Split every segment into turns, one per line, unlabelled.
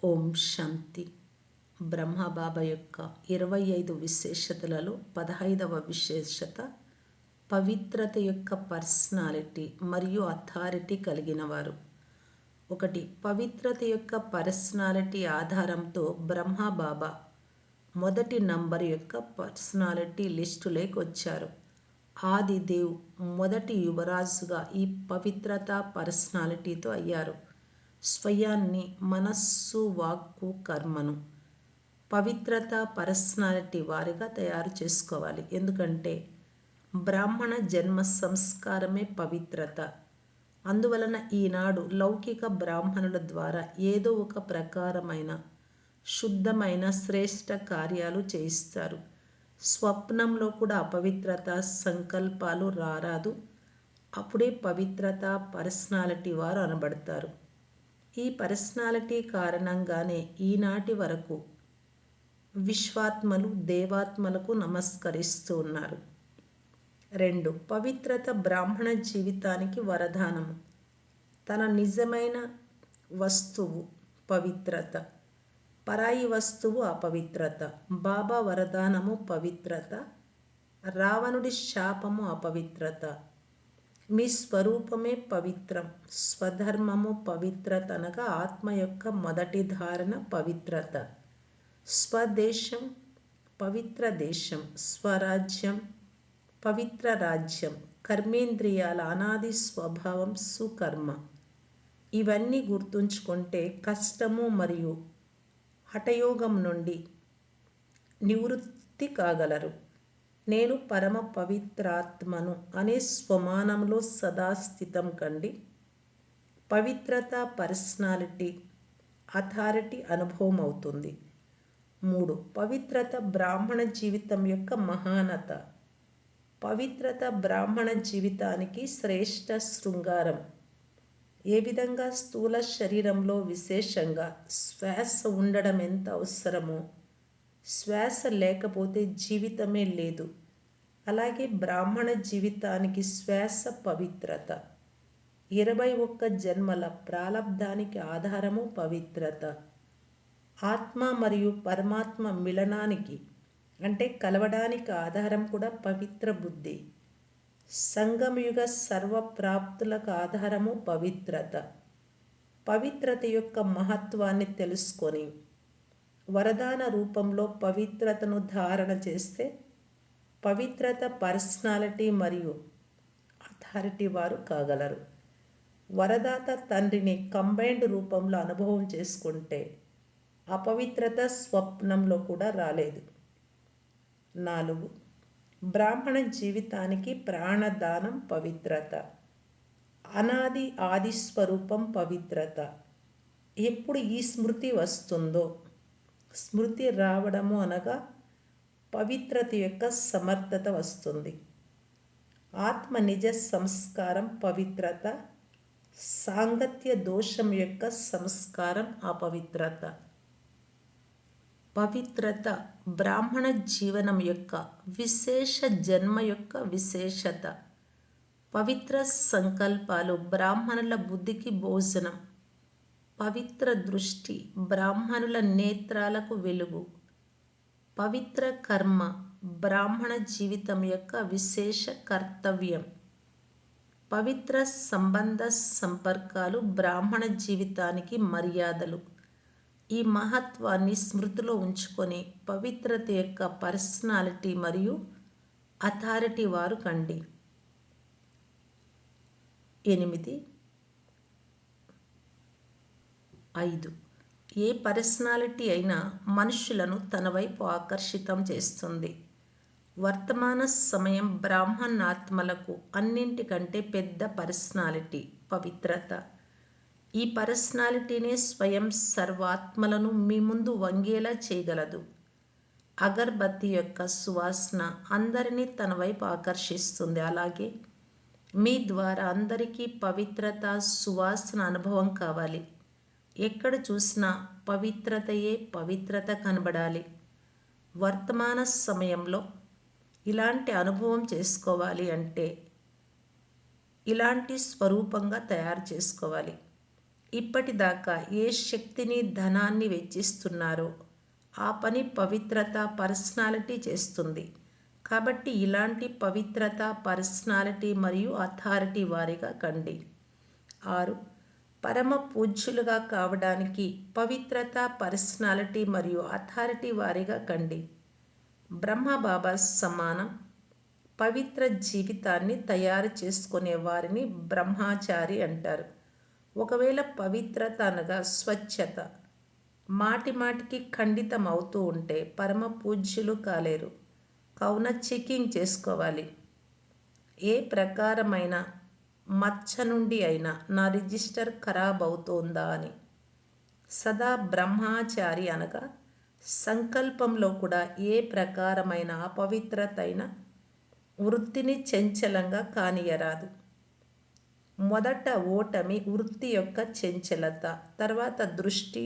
ఓం శాంతి. బ్రహ్మబాబా యొక్క 25 విశేషతలలో 15వ విశేషత పవిత్రత యొక్క పర్సనాలిటీ మరియు అథారిటీ కలిగినవారు. 1. పవిత్రత యొక్క పర్సనాలిటీ ఆధారంతో బ్రహ్మబాబా మొదటి నంబర్ యొక్క పర్సనాలిటీ లిస్టులోకి వచ్చారు. ఆదిదేవ్ మొదటి యువరాజుగా ఈ పవిత్రత పర్సనాలిటీతో అయ్యారు. స్వయాన్ని, మనస్సు, వాక్కు, కర్మను పవిత్రత పర్సనాలిటీ వారిగా తయారు చేసుకోవాలి. ఎందుకంటే బ్రాహ్మణ జన్మ సంస్కారమే పవిత్రత. అందువలన ఈనాడు లౌకిక బ్రాహ్మణుల ద్వారా ఏదో ఒక ప్రకారమైన శుద్ధమైన శ్రేష్ఠ కార్యాలు చేయిస్తారు. స్వప్నంలో కూడా అపవిత్రత సంకల్పాలు రారాదు. అప్పుడే పవిత్రత పర్సనాలిటీ వారు అనబడతారు. ఈ పర్సనాలిటీ కారణంగానే ఈనాటి వరకు విశ్వాత్మలు దేవాత్మలకు నమస్కరిస్తూ ఉన్నారు. 2. పవిత్రత బ్రాహ్మణ జీవితానికి వరదానము. తన నిజమైన వస్తువు పవిత్రత, పరాయి వస్తువు అపవిత్రత. బాబా వరదానము పవిత్రత, రావణుడి శాపము అపవిత్రత. మీ స్వరూపమే పవిత్రం. స్వధర్మము పవిత్రత అనగా ఆత్మ యొక్క మొదటి ధారణ పవిత్రత. స్వదేశం పవిత్ర దేశం, స్వరాజ్యం పవిత్ర రాజ్యం, కర్మేంద్రియాల అనాది స్వభావం సుకర్మ. ఇవన్నీ గుర్తుంచుకుంటే కష్టము మరియు హఠయోగం నుండి నివృత్తి కాగలరు. నేను పరమ పవిత్రాత్మను అనే స్వమానంలో సదా స్థితం కండి. పవిత్రత పర్సనాలిటీ అథారిటీ అనుభవం అవుతుంది. 3. పవిత్రత బ్రాహ్మణ జీవితం యొక్క మహానత. పవిత్రత బ్రాహ్మణ జీవితానికి శ్రేష్ఠ శృంగారం. ఏ విధంగా స్థూల శరీరంలో విశేషంగా శ్వాస ఉండడం ఎంత అవసరమో, శ్వాస లేకపోతే జీవితమే లేదు, అలాగే బ్రాహ్మణ జీవితానికి శ్వాస పవిత్రత. 21 జన్మల ప్రాలబ్ధానికి ఆధారము పవిత్రత. ఆత్మ మరియు పరమాత్మ మిలనానికి అంటే కలవడానికి ఆధారం కూడా పవిత్ర బుద్ధి. సంగమయుగ సర్వ ప్రాప్తులకు ఆధారము పవిత్రత. పవిత్రత యొక్క మహత్వాన్ని తెలుసుకొని వరదాన రూపంలో పవిత్రతను ధారణ చేస్తే పవిత్రత పర్సనాలిటీ మరియు అథారిటీ వారు కాగలరు. వరదాత తండ్రిని కంబైన్డ్ రూపంలో అనుభవం చేసుకుంటే అపవిత్రత స్వప్నంలో కూడా రాలేదు. 4. బ్రాహ్మణ జీవితానికి ప్రాణదానం పవిత్రత. అనాది ఆది స్వరూపం పవిత్రత. ఎప్పుడు ఈ స్మృతి వస్తుందో, స్మృతి రావడము అనగా పవిత్రత యొక్క సమర్థత వస్తుంది. ఆత్మ నిజ సంస్కారం పవిత్రత, సాంగత్య దోషం యొక్క సంస్కారం అపవిత్రత. పవిత్రత బ్రాహ్మణ జీవనం యొక్క విశేష జన్మ యొక్క విశేషత. పవిత్ర సంకల్పాలు బ్రాహ్మణుల బుద్ధికి భోజనం. పవిత్ర దృష్టి బ్రాహ్మణుల నేత్రాలకు వెలుగు. పవిత్ర కర్మ బ్రాహ్మణ జీవితం యొక్క విశేష కర్తవ్యం. పవిత్ర సంబంధ సంపర్కాలు బ్రాహ్మణ జీవితానికి మర్యాదలు. ఈ మహత్వాన్ని స్మృతిలో ఉంచుకొని పవిత్రత యొక్క పర్సనాలిటీ మరియు అథారిటీ వారు కండి. 8. 5. ఏ పర్సనాలిటీ అయినా మనుషులను తన వైపు ఆకర్షితం చేస్తుంది. వర్తమాన సమయం బ్రాహ్మణాత్మలకు అన్నింటికంటే పెద్ద పర్సనాలిటీ పవిత్రత. ఈ పర్సనాలిటీనే స్వయం సర్వాత్మలను మీ ముందు వంగేలా చేయగలదు. అగర్బత్తి యొక్క సువాసన అందరినీ తన వైపు ఆకర్షిస్తుంది. అలాగే మీ ద్వారా అందరికీ పవిత్రత సువాసన అనుభవం కావాలి. ఎక్కడ చూసినా పవిత్రతయే పవిత్రత కనబడాలి. వర్తమాన సమయంలో ఇలాంటి అనుభవం చేసుకోవాలి అంటే ఇలాంటి స్వరూపంగా తయారు చేసుకోవాలి. ఇప్పటిదాకా ఏ శక్తిని, ధనాన్ని వెచ్చిస్తున్నారో ఆ పని పవిత్రత, పర్సనాలిటీ చేస్తుంది. కాబట్టి ఇలాంటి పవిత్రత, పర్సనాలిటీ మరియు అథారిటీ వారిగా కండి. 6. పరమ పూజ్యులుగా కావడానికి పవిత్రత, పర్సనాలిటీ మరియు అథారిటీ వారిగా కండి. బ్రహ్మబాబా సమానం పవిత్ర జీవితాన్ని తయారు చేసుకునే వారిని బ్రహ్మచారి అంటారు. ఒకవేళ పవిత్రత అనగా స్వచ్ఛత మాటి మాటికి ఖండితం అవుతూ ఉంటే పరమ పూజ్యులు కాలేరు. కావున చెకింగ్ చేసుకోవాలి. ఏ ప్రకారమైన మచ్చ నుండి అయినా నా రిజిస్టర్ ఖరాబ్ అవుతోందా అని. సదా బ్రహ్మచారి అనగా సంకల్పంలో కూడా ఏ ప్రకారమైన అపవిత్రత అయినా వృత్తిని చంచలంగా కానియరాదు. మొదట ఓటమి వృత్తి యొక్క చంచలత, తర్వాత దృష్టి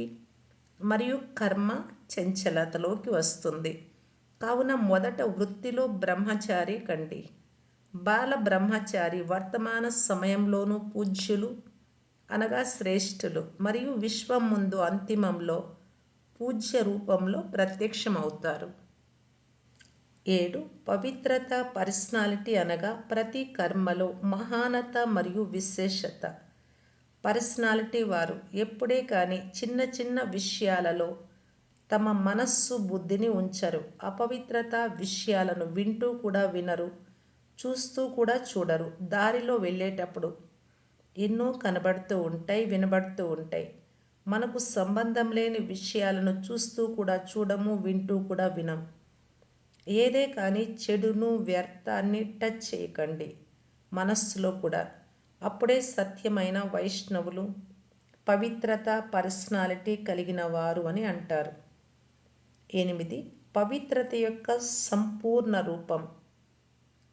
మరియు కర్మ చంచలతలోకి వస్తుంది. కావున మొదట వృత్తిలో బ్రహ్మచారి కండి. బాల బ్రహ్మచారి వర్తమాన సమయంలోనూ పూజ్యులు అనగా శ్రేష్ఠులు మరియు విశ్వం ముందు అంతిమంలో పూజ్య రూపంలో ప్రత్యక్షమవుతారు. 7. పవిత్రత, పర్సనాలిటీ అనగా ప్రతి కర్మలో మహానత మరియు విశేషత. పర్సనాలిటీ వారు ఎప్పుడే కానీ చిన్న చిన్న విషయాలలో తమ మనస్సు, బుద్ధిని ఉంచరు. అపవిత్రత విషయాలను వింటూ కూడా వినరు, చూస్తూ కూడా చూడరు. దారిలో వెళ్ళేటప్పుడు ఎన్నో కనబడుతూ ఉంటాయి, వినబడుతూ ఉంటాయి. మనకు సంబంధం లేని విషయాలను చూస్తూ కూడా చూడము, వింటూ కూడా వినం. ఏదే కానీ చెడును, వ్యర్థాన్ని టచ్ చేయకండి మనస్సులో కూడా. అప్పుడే సత్యమైన వైష్ణవులు, పవిత్రత, పర్సనాలిటీ కలిగిన వారు అని అంటారు. 8. పవిత్రత యొక్క సంపూర్ణ రూపం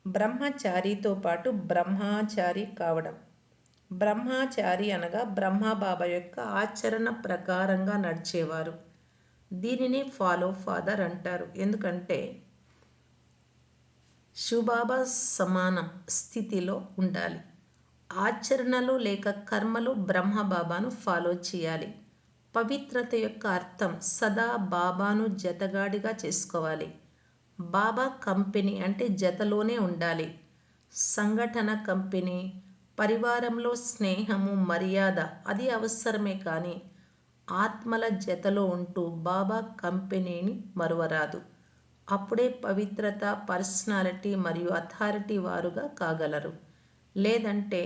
బ్రహ్మచారితో పాటు బ్రహ్మచారి కావడం. బ్రహ్మచారి అనగా బ్రహ్మబాబా యొక్క ఆచరణ ప్రకారంగా నడిచేవారు. దీనిని ఫాలో ఫాదర్ అంటారు. ఎందుకంటే శివబాబా సమానం స్థితిలో ఉండాలి. ఆచరణలో లేక కర్మలో బ్రహ్మబాబాను ఫాలో చేయాలి. పవిత్రత యొక్క అర్థం సదా బాబాను జతగాడిగా చేసుకోవాలి. బాబా కంపెనీ అంటే జతలోనే ఉండాలి. సంఘటన కంపెనీ, పరివారంలో స్నేహము, మర్యాద అది అవసరమే కానీ ఆత్మల జతలో ఉంటూ బాబా కంపెనీని మరువరాదు. అప్పుడే పవిత్రత, పర్సనాలిటీ మరియు అథారిటీ వారుగా కాగలరు. లేదంటే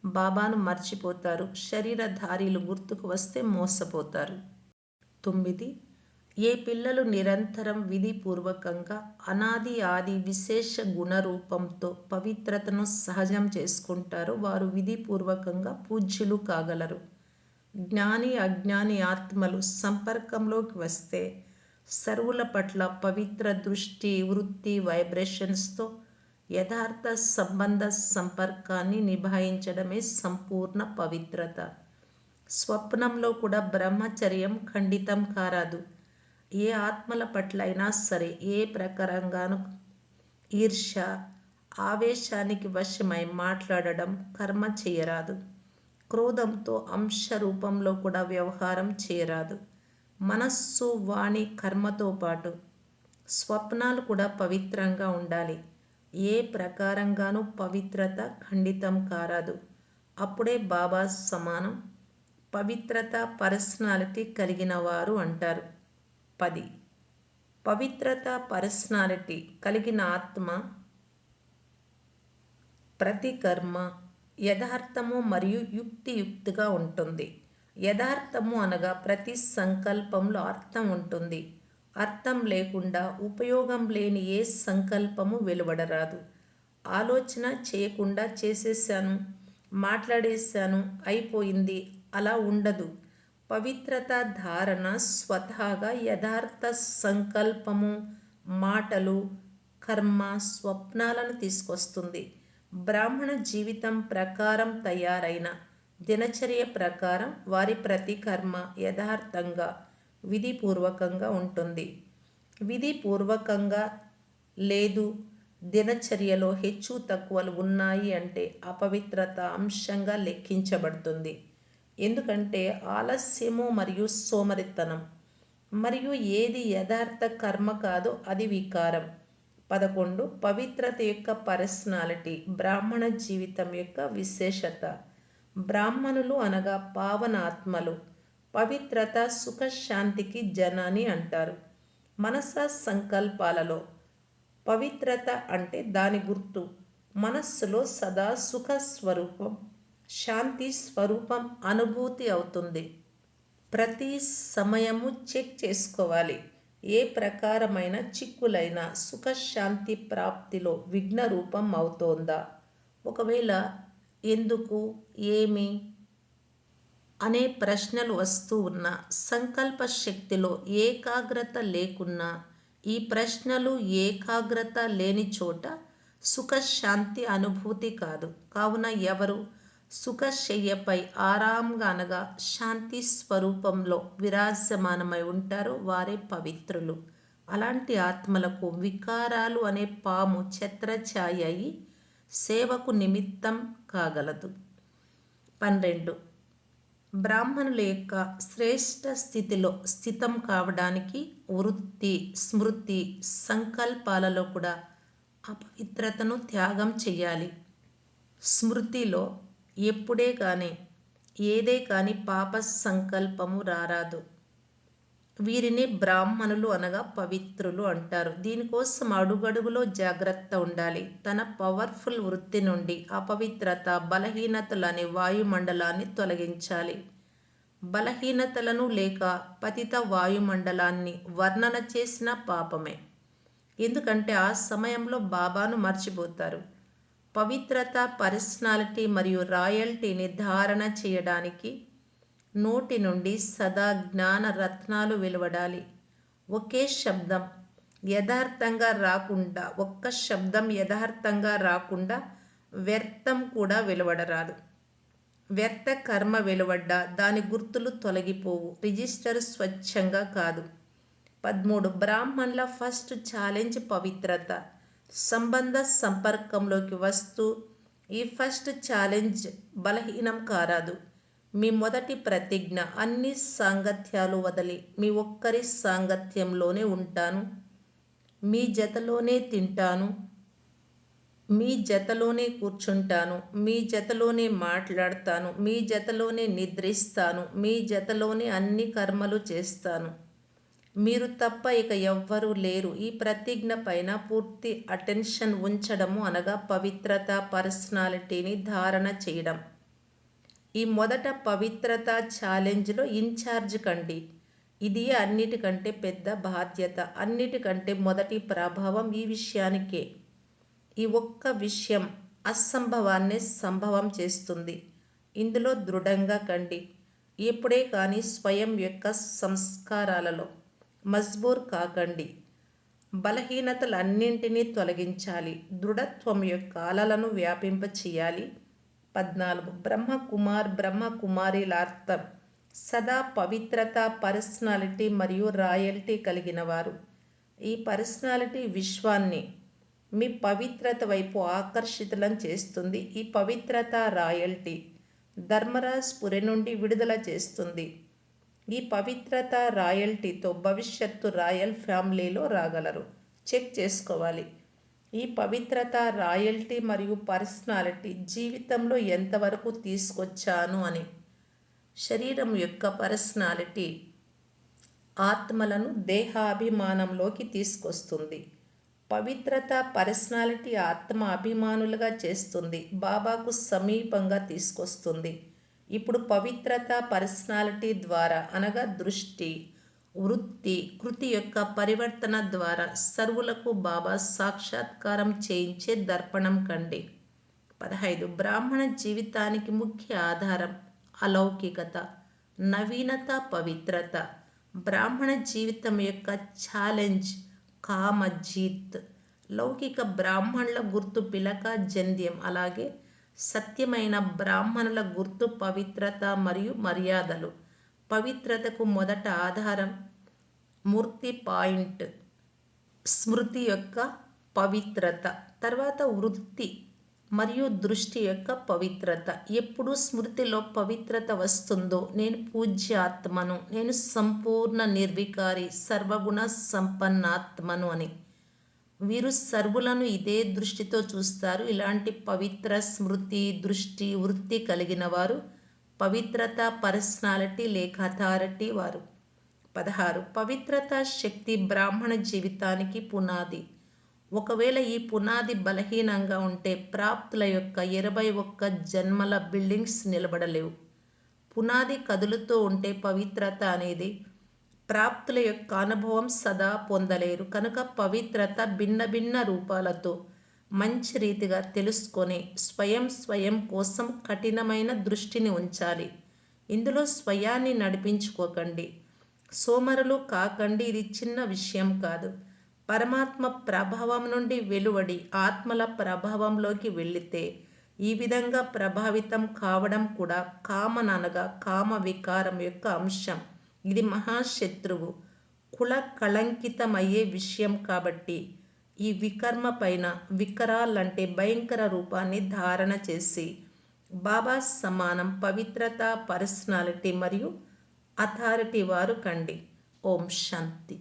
బాబాను మర్చిపోతారు. శరీరధారీలు గుర్తుకు వస్తే మోసపోతారు. 9. ఏ పిల్లలు నిరంతరం విధిపూర్వకంగా అనాది ఆది విశేష గుణరూపంతో పవిత్రతను సహజం చేసుకుంటారో వారు విధిపూర్వకంగా పూజ్యులు కాగలరు. జ్ఞాని, అజ్ఞాని ఆత్మలు సంపర్కంలోకి వస్తే సర్వుల పట్ల పవిత్ర దృష్టి, వృత్తి, వైబ్రేషన్స్తో యథార్థ సంబంధ సంపర్కాన్ని నిభాయించడమే సంపూర్ణ పవిత్రత. స్వప్నంలో కూడా బ్రహ్మచర్యం ఖండితం కారాదు. ఏ ఆత్మల పట్ల అయినా సరే ఏ ప్రకారంగానూ ఈర్ష్య, ఆవేశానికి వశమై మాట్లాడడం, కర్మ చేయరాదు. క్రోధంతో అంశ రూపంలో కూడా వ్యవహారం చేయరాదు. మనస్సు, వాణి, కర్మతో పాటు స్వప్నాలు కూడా పవిత్రంగా ఉండాలి. ఏ ప్రకారంగానూ పవిత్రత ఖండితం కారాదు. అప్పుడే బాబా సమానం పవిత్రత, పర్సనాలిటీ కలిగిన వారు అంటారు. 10. పవిత్రత, పర్సనాలిటీ కలిగిన ఆత్మ ప్రతి కర్మ యథార్థము మరియు యుక్తియుక్తిగా ఉంటుంది. యథార్థము అనగా ప్రతి సంకల్పంలో అర్థం ఉంటుంది. అర్థం లేకుండా ఉపయోగం లేని ఏ సంకల్పము వెలువడరాదు. ఆలోచన చేయకుండా చేసేసాను, మాట్లాడేశాను, అయిపోయింది అలా ఉండదు. పవిత్రత ధారణ స్వతహాగా యథార్థ సంకల్పము, మాటలు, కర్మ, స్వప్నాలను తీసుకొస్తుంది. బ్రాహ్మణ జీవితం ప్రకారం తయారైన దినచర్య ప్రకారం వారి ప్రతి కర్మ యథార్థంగా, విధిపూర్వకంగా ఉంటుంది. విధిపూర్వకంగా లేదు, దినచర్యలో హెచ్చు తక్కువలు ఉన్నాయి అంటే అపవిత్రత అంశంగా లెక్కించబడుతుంది. ఎందుకంటే ఆలస్యము మరియు సోమరితనం మరియు ఏది యథార్థ కర్మ కాదో అది వికారం. 11 పవిత్రత యొక్క పర్సనాలిటీ బ్రాహ్మణ జీవితం యొక్క విశేషత. బ్రాహ్మణులు అనగా పావన ఆత్మలు. పవిత్రత సుఖశాంతికి జనాని అంటారు. మనస సంకల్పాలలో పవిత్రత అంటే దాని గుర్తు మనస్సులో సదా సుఖ స్వరూపం, శాంతి స్వరూపం అనుభూతి అవుతుంది. ప్రతి సమయము చెక్ చేసుకోవాలి. ఏ ప్రకారమైన చిక్కులైన సుఖశాంతి ప్రాప్తిలో విఘ్న రూపం అవుతోందా? ఒకవేళ ఎందుకు, ఏమి అనే ప్రశ్నలు వస్తూ ఉన్న సంకల్ప శక్తిలో ఏకాగ్రత లేకున్నా, ఈ ప్రశ్నలు ఏకాగ్రత లేని చోట సుఖశాంతి అనుభూతి కాదు. కావున ఎవరు సుఖశయ్యపై ఆరాంగా అనగా శాంతి స్వరూపంలో విరాజమానమై ఉంటారో వారే పవిత్రులు. అలాంటి ఆత్మలకు వికారాలు అనే పాము ఛత్రఛాయ అయి సేవకు నిమిత్తం కాగలదు. 12 బ్రాహ్మణుల యొక్క శ్రేష్ఠ స్థితిలో స్థితం కావడానికి వృత్తి, స్మృతి, సంకల్పాలలో కూడా అపవిత్రతను త్యాగం చేయాలి. స్మృతిలో ఎప్పుడే కానీ ఏదే కానీ పాప సంకల్పము రారాదు. వీరిని బ్రాహ్మణులు అనగా పవిత్రులు అంటారు. దీనికోసం అడుగడుగులో జాగ్రత్త ఉండాలి. తన పవర్ఫుల్ వృత్తి నుండి అపవిత్రత, బలహీనతలు అనే వాయుమండలాన్ని తొలగించాలి. బలహీనతలను లేక పతిత వాయుమండలాన్ని వర్ణన చేసిన పాపమే. ఎందుకంటే ఆ సమయంలో బాబాను మర్చిపోతారు. పవిత్రత, పర్సనాలిటీ మరియు రాయల్టీని ధారణ చేయడానికి నోటి నుండి సదా జ్ఞాన రత్నాలు వెలువడాలి. ఒక్క శబ్దం యథార్థంగా రాకుండా వ్యర్థం కూడా వెలువడరాదు. వ్యర్థ కర్మ వెలువడ్డా దాని గుర్తులు తొలగిపోవు. రిజిస్టర్ స్వచ్ఛంగా కాదు. 13 బ్రాహ్మణుల ఫస్ట్ ఛాలెంజ్ పవిత్రత. సంబంధ సంపర్కంలోకి వస్తూ ఈ ఫస్ట్ ఛాలెంజ్ బలహీనం కారాదు. మీ మొదటి ప్రతిజ్ఞ అన్ని సాంగత్యాలు వదిలి మీ ఒక్కరి సాంగత్యంలోనే ఉంటాను, మీ జతలోనే తింటాను, మీ జతలోనే కూర్చుంటాను, మీ జతలోనే మాట్లాడతాను, మీ జతలోనే నిద్రిస్తాను, మీ జతలోనే అన్ని కర్మలు చేస్తాను, మీరు తప్ప ఇక ఎవ్వరూ లేరు. ఈ ప్రతిజ్ఞ పైన పూర్తి అటెన్షన్ ఉంచడము అనగా పవిత్రత, పర్సనాలిటీని ధారణ చేయడం. ఈ మొదట పవిత్రత ఛాలెంజ్లో ఇన్ఛార్జ్ కండి. ఇది అన్నిటికంటే పెద్ద బాధ్యత. అన్నిటికంటే మొదటి ప్రభావం ఈ విషయానికే. ఈ ఒక్క విషయం అసంభవాన్ని సంభవం చేస్తుంది. ఇందులో దృఢంగా కండి. ఎప్పుడే కానీ స్వయం యొక్క సంస్కారాలలో మజ్బూర్ కాకండి. బలహీనతలన్నింటినీ తొలగించాలి. దృఢత్వం యొక్క అలలను వ్యాపింపచేయాలి. 14 బ్రహ్మకుమారీల అర్థం సదా పవిత్రత, పర్సనాలిటీ మరియు రాయల్టీ కలిగిన వారు. ఈ పర్సనాలిటీ విశ్వాన్ని మీ పవిత్రత వైపు ఆకర్షితులను చేస్తుంది. ఈ పవిత్రత, రాయల్టీ ధర్మరాజ్ పురి నుండి విడుదల చేస్తుంది. ఈ పవిత్రత, రాయల్టీతో భవిష్యత్తు రాయల్ ఫ్యామిలీలో రాగలరు. చెక్ చేసుకోవాలి. ఈ పవిత్రత, రాయల్టీ మరియు పర్సనాలిటీ జీవితంలో ఎంతవరకు తీసుకొచ్చాను అని. శరీరం యొక్క పర్సనాలిటీ ఆత్మలను దేహాభిమానంలోకి తీసుకొస్తుంది. పవిత్రత, పర్సనాలిటీ ఆత్మ అభిమానులుగా చేస్తుంది, బాబాకు సమీపంగా తీసుకొస్తుంది. ఇప్పుడు పవిత్రత, పర్సనాలిటీ ద్వారా అనగా దృష్టి, వృత్తి, కృతి యొక్క పరివర్తన ద్వారా సర్వులకు బాబా సాక్షాత్కారం చేయించే దర్పణం కండి. 15 బ్రాహ్మణ జీవితానికి ముఖ్య ఆధారం అలౌకికత, నవీనత, పవిత్రత. బ్రాహ్మణ జీవితం యొక్క ఛాలెంజ్ కామజీత్. లౌకిక బ్రాహ్మణుల గుర్తు పిలక జంధ్యం. అలాగే సత్యమైన బ్రాహ్మణుల గుర్తు పవిత్రత మరియు మర్యాదలు. పవిత్రతకు మొదట ఆధారం మూర్తి పాయింట్, స్మృతి యొక్క పవిత్రత. తర్వాత వృత్తి మరియు దృష్టి యొక్క పవిత్రత. ఎప్పుడు స్మృతిలో పవిత్రత వస్తుందో నేను పూజ్యాత్మను, నేను సంపూర్ణ నిర్వికారి సర్వగుణ సంపన్నాత్మను అని. వీరు సర్వులను ఇదే దృష్టితో చూస్తారు. ఇలాంటి పవిత్ర స్మృతి దృష్టి వృత్తి కలిగిన వారు పవిత్రత పర్సనాలిటీ లేక అథారిటీ వారు. 16. పవిత్రత శక్తి బ్రాహ్మణ జీవితానికి పునాది. ఒకవేళ ఈ పునాది బలహీనంగా ఉంటే ప్రాప్తుల యొక్క 21 జన్మల బిల్డింగ్స్ నిలబడలేవు. పునాది కదులుతూ ఉంటే పవిత్రత అనేది ప్రాప్తుల యొక్క అనుభవం సదా పొందలేరు. కనుక పవిత్రత భిన్న భిన్న రూపాలతో మంచి రీతిగా తెలుసుకొని స్వయం కోసం కఠినమైన దృష్టిని ఉంచాలి. ఇందులో స్వయాన్ని నడిపించుకోకండి, సోమరులు కాకండి. ఇది చిన్న విషయం కాదు. పరమాత్మ ప్రభావం నుండి వెలువడి ఆత్మల ప్రభావంలోకి వెళితే ఈ విధంగా ప్రభావితం కావడం కూడా కామన అనగా కామ వికారం యొక్క అంశం. ఇది మహాశత్రువు కుల కళంకితమయ్యే విషయం. కాబట్టి ఈ వికర్మ పైన వికరాలంటే భయంకర రూపాన్ని ధారణ చేసి బాబా సమానం పవిత్రత పర్సనాలిటీ మరియు అథారిటీ వారు కండి. ఓం శాంతి.